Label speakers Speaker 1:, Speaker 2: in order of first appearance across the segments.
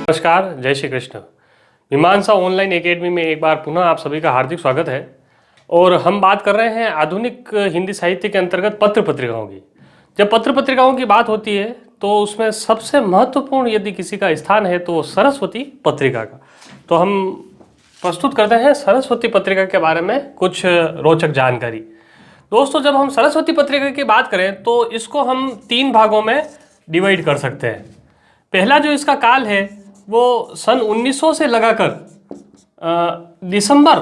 Speaker 1: नमस्कार, जय श्री कृष्ण। मीमांसा ऑनलाइन एकेडमी में एक बार पुनः आप सभी का हार्दिक स्वागत है। और हम बात कर रहे हैं आधुनिक हिंदी साहित्य के अंतर्गत पत्र पत्रिकाओं की। जब पत्र पत्रिकाओं की बात होती है तो उसमें सबसे महत्वपूर्ण यदि किसी का स्थान है तो सरस्वती पत्रिका का। तो हम प्रस्तुत करते हैं सरस्वती पत्रिका के बारे में कुछ रोचक जानकारी। दोस्तों, जब हम सरस्वती पत्रिका की बात करें तो इसको हम 3 भागों में डिवाइड कर सकते हैं। पहला जो इसका काल है वो सन 1900 से लगाकर दिसंबर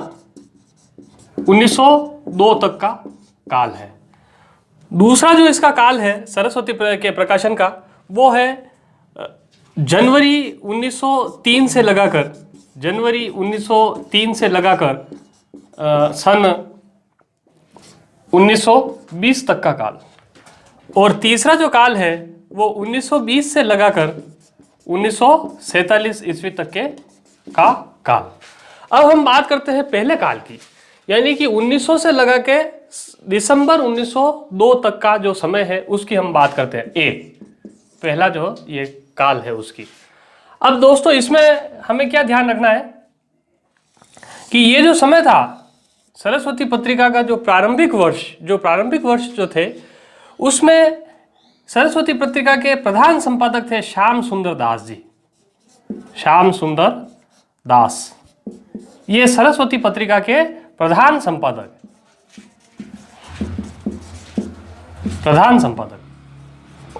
Speaker 1: 1902 तक का काल है। दूसरा जो इसका काल है सरस्वती के प्रकाशन का वो है जनवरी 1903 से लगाकर सन 1920 तक का काल। और तीसरा जो काल है वो 1920 से लगाकर 1947 ईस्वी तक के का काल। अब हम बात करते हैं पहले काल की, यानी कि 1900 से लगा के दिसंबर 1902 तक का जो समय है उसकी हम बात करते हैं। पहला जो ये काल है उसकी। अब दोस्तों, इसमें हमें क्या ध्यान रखना है कि ये जो समय था सरस्वती पत्रिका का जो प्रारंभिक वर्ष जो थे उसमें सरस्वती पत्रिका के प्रधान संपादक थे श्याम सुंदर दास जी। श्याम सुंदर दास ये सरस्वती पत्रिका के प्रधान संपादक।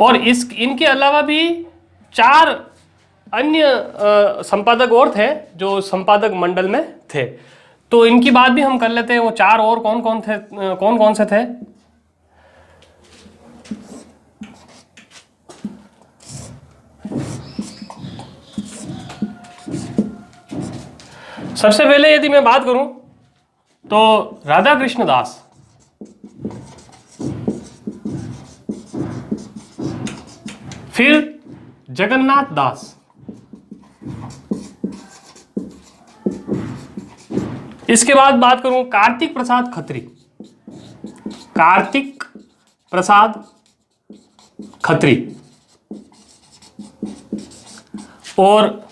Speaker 1: और इनके अलावा भी 4 अन्य संपादक और थे जो संपादक मंडल में थे। तो इनकी बात भी हम कर लेते हैं। वो 4 और कौन कौन से थे? सबसे पहले यदि मैं बात करूं तो राधा कृष्ण दास, फिर जगन्नाथ दास, इसके बाद बात करूं कार्तिक प्रसाद खत्री, और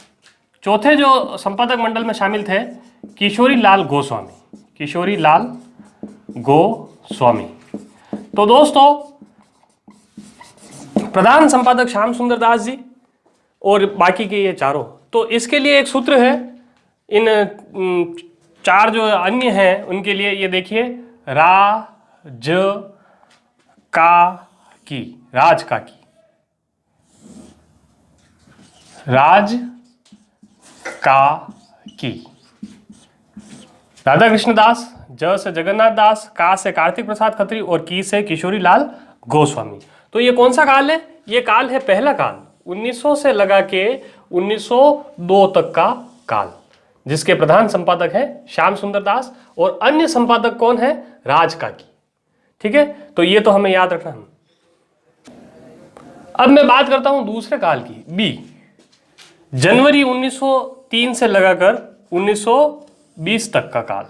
Speaker 1: चौथे जो संपादक मंडल में शामिल थे किशोरी लाल गोस्वामी। तो दोस्तों, प्रधान संपादक श्याम सुंदर दास जी और बाकी के ये चारों। तो इसके लिए एक सूत्र है, इन 4 जो अन्य हैं उनके लिए, ये देखिए, राज का की। राधा कृष्ण दास, ज से जगन्नाथ दास, का से कार्तिक प्रसाद खत्री और की से किशोरी लाल गोस्वामी। तो ये कौन सा काल है? ये काल है पहला काल, 1900 से लगा के 1902 तक का काल, जिसके प्रधान संपादक है श्याम सुंदर दास और अन्य संपादक कौन है? राज काकी। ठीक है, तो ये तो हमें याद रखना है। अब मैं बात करता हूं दूसरे काल की, बी, जनवरी 1903 से लगाकर 1920 तक का काल।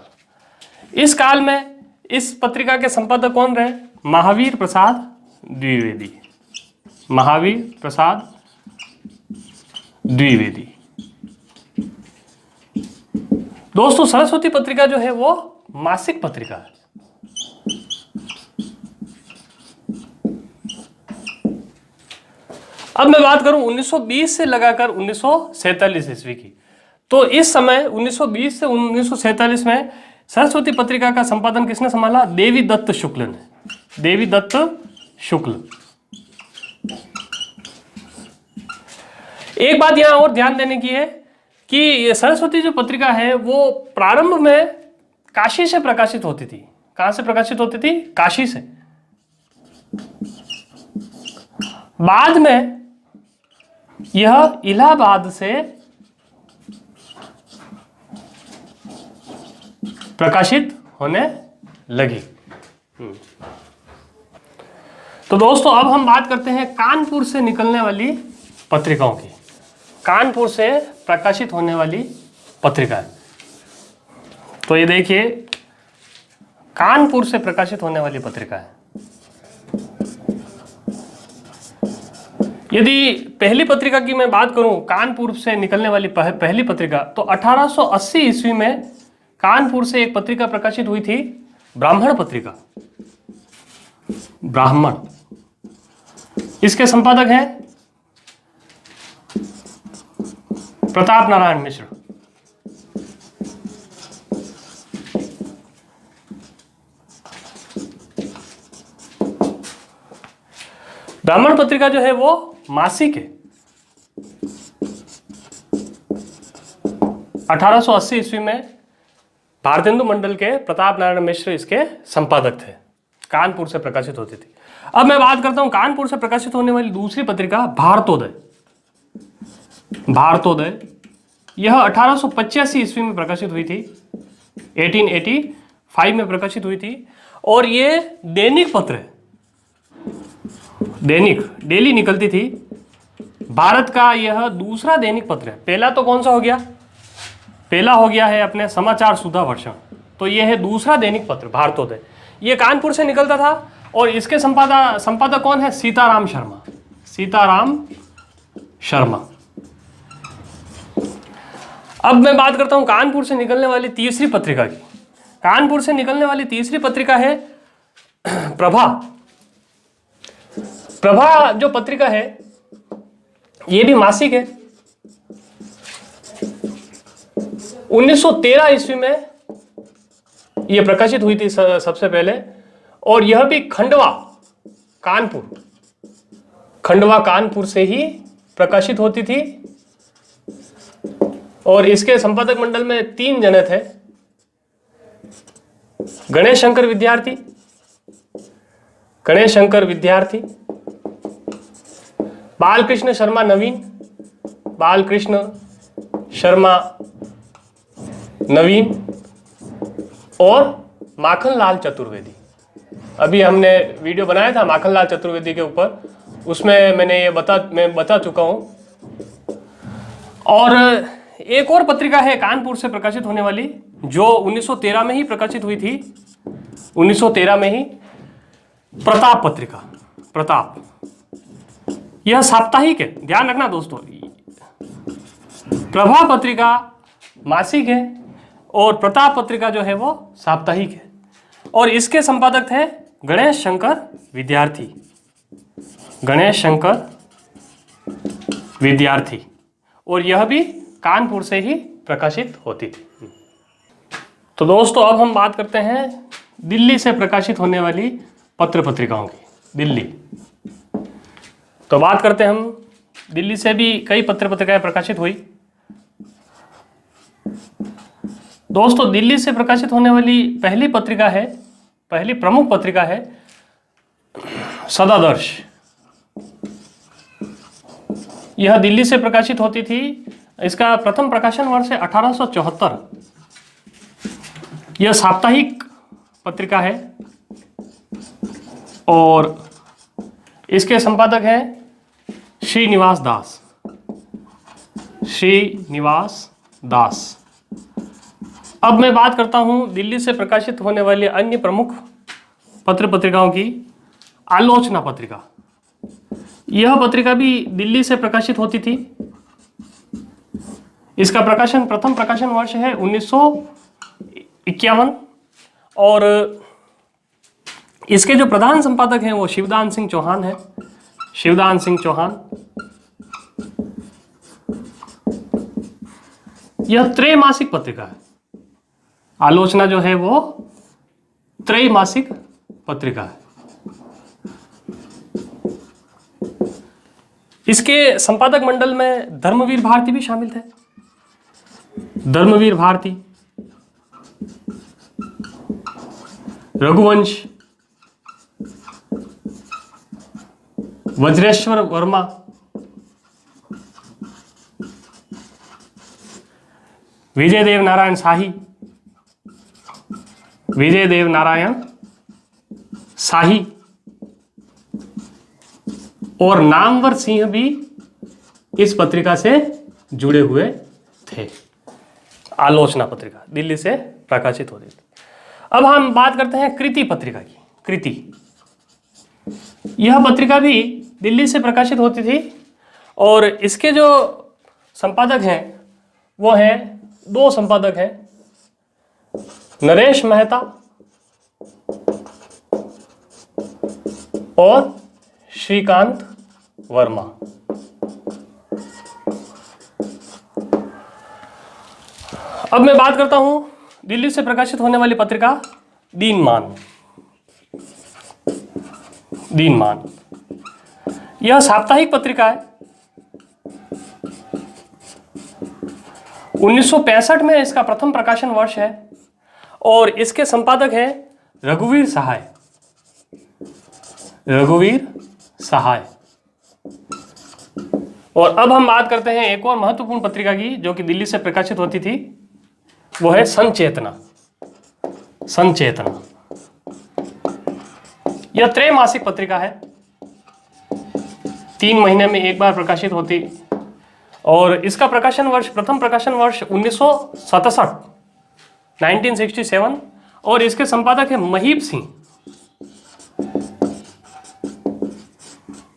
Speaker 1: इस काल में इस पत्रिका के संपादक कौन रहे? महावीर प्रसाद द्विवेदी। दोस्तों, सरस्वती पत्रिका जो है वो मासिक पत्रिका है। अब मैं बात करूं 1920 से लगाकर 1947 ईस्वी की। तो इस समय 1920 से 1947 में सरस्वती पत्रिका का संपादन किसने संभाला? देवी दत्त शुक्ल। एक बात यहां और ध्यान देने की है कि ये सरस्वती जो पत्रिका है वो प्रारंभ में काशी से प्रकाशित होती थी। कहां से प्रकाशित होती थी? काशी से। बाद में यह इलाहाबाद से प्रकाशित होने लगी। तो दोस्तों, अब हम बात करते हैं कानपुर से निकलने वाली पत्रिकाओं की। कानपुर से प्रकाशित होने वाली पत्रिकाएं। तो ये देखिए, कानपुर से प्रकाशित होने वाली पत्रिका है। यदि पहली पत्रिका की मैं बात करूं, कानपुर से निकलने वाली पहली पत्रिका, तो 1880 ईस्वी में कानपुर से एक पत्रिका प्रकाशित हुई थी, ब्राह्मण पत्रिका। ब्राह्मण, इसके संपादक हैं प्रताप नारायण मिश्र। ब्राह्मण पत्रिका जो है वो मासिक है। 1880 ईस्वी में भारतेंदु मंडल के प्रताप नारायण मिश्र इसके संपादक थे, कानपुर से प्रकाशित होती थी। अब मैं बात करता हूं कानपुर से प्रकाशित होने वाली दूसरी पत्रिका, भारतोदय। भारतोदय यह 1885 ईस्वी में प्रकाशित हुई थी, 1885 में प्रकाशित हुई थी, और ये दैनिक पत्र है, दैनिक, डेली निकलती थी। भारत का यह दूसरा दैनिक पत्र है। पहला तो कौन सा हो गया? पहला हो गया है अपने समाचार सुधा वर्षण, तो यह है दूसरा दैनिक पत्र भारतोदय। ये कानपुर से निकलता था और इसके संपादक कौन है? सीताराम शर्मा। सीताराम शर्मा। अब मैं बात करता हूं कानपुर से निकलने वाली तीसरी पत्रिका की। कानपुर से निकलने वाली तीसरी पत्रिका है प्रभा। प्रभा जो पत्रिका है ये भी मासिक है। 1913 ईस्वी में यह प्रकाशित हुई थी सबसे पहले, और यह भी खंडवा कानपुर से ही प्रकाशित होती थी। और इसके संपादक मंडल में 3 जने थे, गणेश शंकर विद्यार्थी, बालकृष्ण शर्मा नवीन और माखनलाल चतुर्वेदी। अभी हमने वीडियो बनाया था माखनलाल चतुर्वेदी के ऊपर, उसमें मैं बता चुका हूं। और एक और पत्रिका है कानपुर से प्रकाशित होने वाली, जो 1913 में ही प्रकाशित हुई थी, 1913 में ही, प्रताप पत्रिका। प्रताप यह साप्ताहिक है, ध्यान रखना दोस्तों। प्रभा पत्रिका मासिक है और प्रताप पत्रिका जो है वो साप्ताहिक है, और इसके संपादक थे गणेश शंकर विद्यार्थी, और यह भी कानपुर से ही प्रकाशित होती थी। तो दोस्तों अब हम बात करते हैं दिल्ली से प्रकाशित होने वाली पत्र पत्रिकाओं की। दिल्ली, तो बात करते हैं हम, दिल्ली से भी कई पत्र पत्रिकाएं प्रकाशित हुई। दोस्तों दिल्ली से प्रकाशित होने वाली पहली प्रमुख पत्रिका है सदादर्श। यह दिल्ली से प्रकाशित होती थी। इसका प्रथम प्रकाशन वर्ष है 1874। यह साप्ताहिक पत्रिका है और इसके संपादक हैं श्रीनिवास दास। अब मैं बात करता हूं दिल्ली से प्रकाशित होने वाली अन्य प्रमुख पत्र पत्रिकाओं की। आलोचना पत्रिका, यह पत्रिका भी दिल्ली से प्रकाशित होती थी। इसका प्रथम प्रकाशन वर्ष है 1951, और इसके जो प्रधान संपादक हैं वो शिवदान सिंह चौहान है। यह त्रैमासिक पत्रिका है। आलोचना जो है वो त्रैमासिक पत्रिका है। इसके संपादक मंडल में धर्मवीर भारती भी शामिल थे। धर्मवीर भारती, रघुवंश, वज्रेश्वर वर्मा, विजय देव नारायण शाही और नामवर सिंह भी इस पत्रिका से जुड़े हुए थे। आलोचना पत्रिका दिल्ली से प्रकाशित होती थी। अब हम बात करते हैं कृति पत्रिका की। कृति, यह पत्रिका भी दिल्ली से प्रकाशित होती थी और इसके जो संपादक हैं वो हैं, 2 संपादक हैं, नरेश मेहता और श्रीकांत वर्मा। अब मैं बात करता हूं दिल्ली से प्रकाशित होने वाली पत्रिका दिनमान। दिनमान यह साप्ताहिक पत्रिका है। 1965 में इसका प्रथम प्रकाशन वर्ष है और इसके संपादक हैं रघुवीर सहाय। रघुवीर सहाय। और अब हम बात करते हैं एक और महत्वपूर्ण पत्रिका की जो कि दिल्ली से प्रकाशित होती थी, वो है संचेतना। संचेतना यह त्रैमासिक पत्रिका है, 3 महीने में एक बार प्रकाशित होती और इसका प्रकाशन वर्ष, प्रथम प्रकाशन वर्ष 1967 1967 और इसके संपादक है महीप सिंह।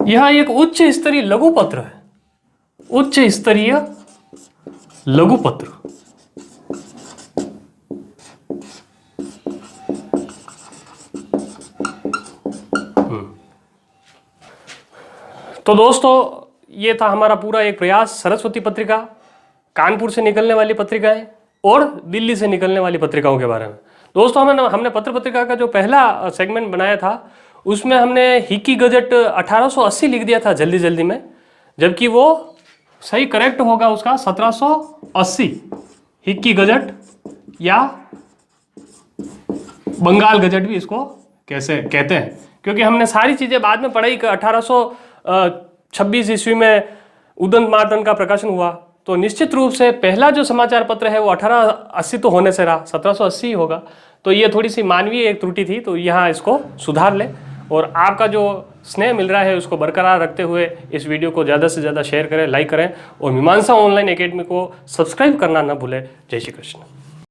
Speaker 1: यह एक उच्च स्तरीय लघु पत्र है, उच्च स्तरीय लघु पत्र। तो दोस्तों ये था हमारा पूरा एक प्रयास सरस्वती पत्रिका, कानपुर से निकलने वाली पत्रिकाएं और दिल्ली से निकलने वाली पत्रिकाओं के बारे में। दोस्तों हमने पत्र पत्रिका का जो पहला सेगमेंट बनाया था उसमें हमने हिक्की गजट 1880 लिख दिया था जल्दी जल्दी में, जबकि वो सही करेक्ट होगा उसका 1780 हिक्की गजट या बंगाल गजट भी इसको कैसे कहते हैं, क्योंकि हमने सारी चीज़ें बाद में पढ़ाई। 1826 ईस्वी में उदंत मार्तंड का प्रकाशन हुआ, तो निश्चित रूप से पहला जो समाचार पत्र है वो 1880 तो होने से रहा, 1780 होगा। तो ये थोड़ी सी मानवीय एक त्रुटि थी, तो यहाँ इसको सुधार ले। और आपका जो स्नेह मिल रहा है उसको बरकरार रखते हुए इस वीडियो को ज़्यादा से ज़्यादा शेयर करें, लाइक करें और मीमांसा ऑनलाइन एकेडमी को सब्सक्राइब करना न भूलें। जय श्री कृष्ण।